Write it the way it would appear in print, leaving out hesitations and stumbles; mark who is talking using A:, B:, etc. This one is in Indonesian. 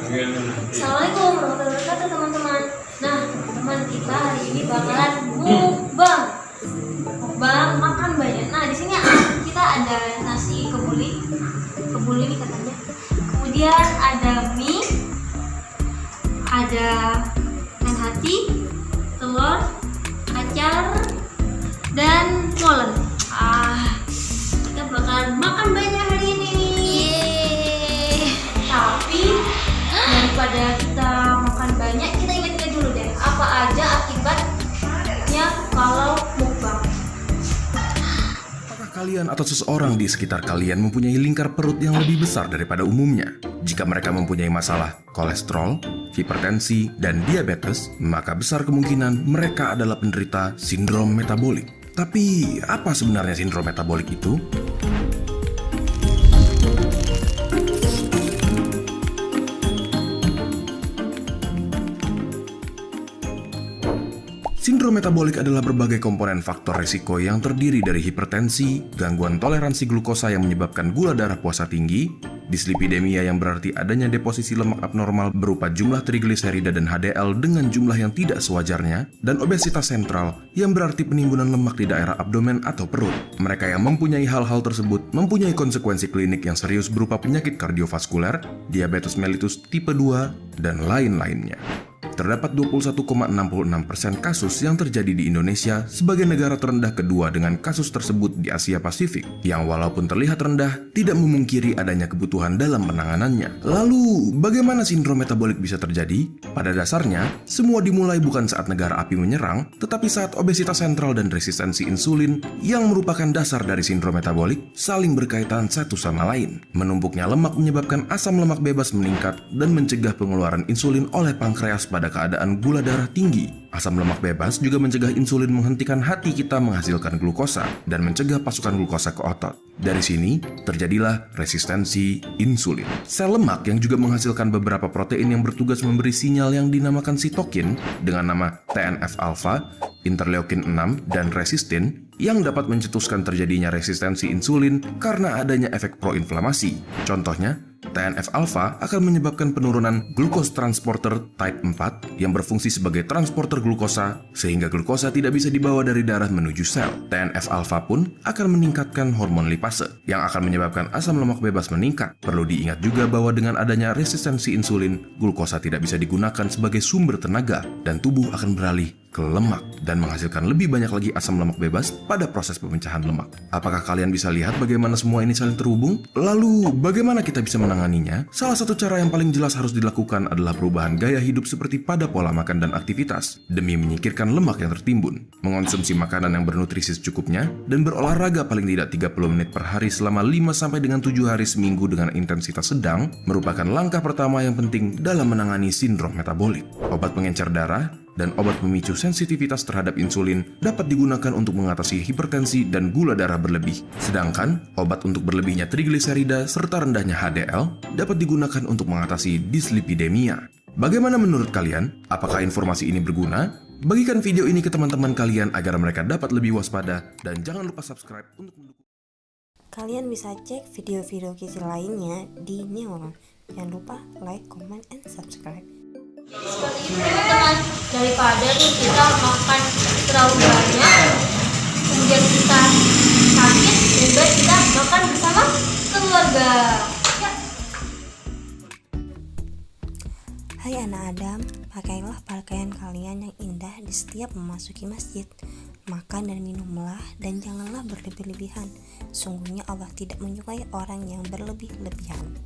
A: Assalamualaikum warahmatullahi wabarakatuh teman-teman. Nah teman-teman, kita hari ini bakalan mukbang makan banyak. Nah di sini kita ada nasi kebuli nih katanya. Kemudian ada mie, ada ikan hati, telur, acar, dan molen. Kita bakalan makan banyak hari ini. Tapi daripada kita makan banyak, kita ingat-ingat dulu deh, apa aja akibatnya kalau mukbang.
B: Apakah kalian atau seseorang di sekitar kalian mempunyai lingkar perut yang lebih besar daripada umumnya? Jika mereka mempunyai masalah kolesterol, hipertensi, dan diabetes, maka besar kemungkinan mereka adalah penderita sindrom metabolik. Tapi, apa sebenarnya sindrom metabolik itu? Sindrom metabolik adalah berbagai komponen faktor risiko yang terdiri dari hipertensi, gangguan toleransi glukosa yang menyebabkan gula darah puasa tinggi, dislipidemia yang berarti adanya deposisi lemak abnormal berupa jumlah trigliserida dan HDL dengan jumlah yang tidak sewajarnya, dan obesitas sentral yang berarti penimbunan lemak di daerah abdomen atau perut. Mereka yang mempunyai hal-hal tersebut mempunyai konsekuensi klinik yang serius berupa penyakit kardiovaskuler, diabetes mellitus tipe 2, dan lain-lainnya. Terdapat 21,66% kasus yang terjadi di Indonesia sebagai negara terendah kedua dengan kasus tersebut di Asia Pasifik, yang walaupun terlihat rendah, tidak memungkiri adanya kebutuhan dalam penanganannya. Lalu, bagaimana sindrom metabolik bisa terjadi? Pada dasarnya, semua dimulai bukan saat negara api menyerang, tetapi saat obesitas sentral dan resistensi insulin, yang merupakan dasar dari sindrom metabolik, saling berkaitan satu sama lain. Menumpuknya lemak menyebabkan asam lemak bebas meningkat dan mencegah pengeluaran insulin oleh pankreas pada keadaan gula darah tinggi. Asam lemak bebas juga mencegah insulin menghentikan hati kita menghasilkan glukosa dan mencegah pasukan glukosa ke otot. Dari sini, terjadilah resistensi insulin. Sel lemak yang juga menghasilkan beberapa protein yang bertugas memberi sinyal yang dinamakan sitokin dengan nama TNF-alfa, interleukin 6, dan resistin yang dapat mencetuskan terjadinya resistensi insulin karena adanya efek proinflamasi. Contohnya, TNF-alfa akan menyebabkan penurunan glucose transporter type 4 yang berfungsi sebagai transporter glukosa sehingga glukosa tidak bisa dibawa dari darah menuju sel. TNF-alfa pun akan meningkatkan hormon lipase yang akan menyebabkan asam lemak bebas meningkat. Perlu diingat juga bahwa dengan adanya resistensi insulin, glukosa tidak bisa digunakan sebagai sumber tenaga dan tubuh akan beralih ke lemak dan menghasilkan lebih banyak lagi asam lemak bebas pada proses pemecahan lemak. Apakah kalian bisa lihat bagaimana semua ini saling terhubung? Lalu, bagaimana kita bisa menanganinya? Salah satu cara yang paling jelas harus dilakukan adalah perubahan gaya hidup seperti pada pola makan dan aktivitas demi menyingkirkan lemak yang tertimbun, mengonsumsi makanan yang bernutrisi secukupnya, dan berolahraga paling tidak 30 menit per hari selama 5 sampai dengan 7 hari seminggu dengan intensitas sedang merupakan langkah pertama yang penting dalam menangani sindrom metabolik. Obat pengencer darah dan obat pemicu sensitivitas terhadap insulin dapat digunakan untuk mengatasi hipertensi dan gula darah berlebih. Sedangkan, obat untuk berlebihnya trigliserida serta rendahnya HDL dapat digunakan untuk mengatasi dislipidemia. Bagaimana menurut kalian? Apakah informasi ini berguna? Bagikan video ini ke teman-teman kalian agar mereka dapat lebih waspada dan jangan lupa subscribe untuk mendukung.
C: Kalian bisa cek video-video kecil lainnya di Neon. Jangan lupa like, comment, and subscribe.
A: Seperti itu teman, daripada nih kita makan terlalu banyak kemudian kita sakit, lebih baik kita makan bersama keluarga ya.
C: Hai anak Adam, pakailah pakaian kalian yang indah di setiap memasuki masjid. Makan dan minumlah dan janganlah berlebih-lebihan. Sungguhnya Allah tidak menyukai orang yang berlebih-lebihan.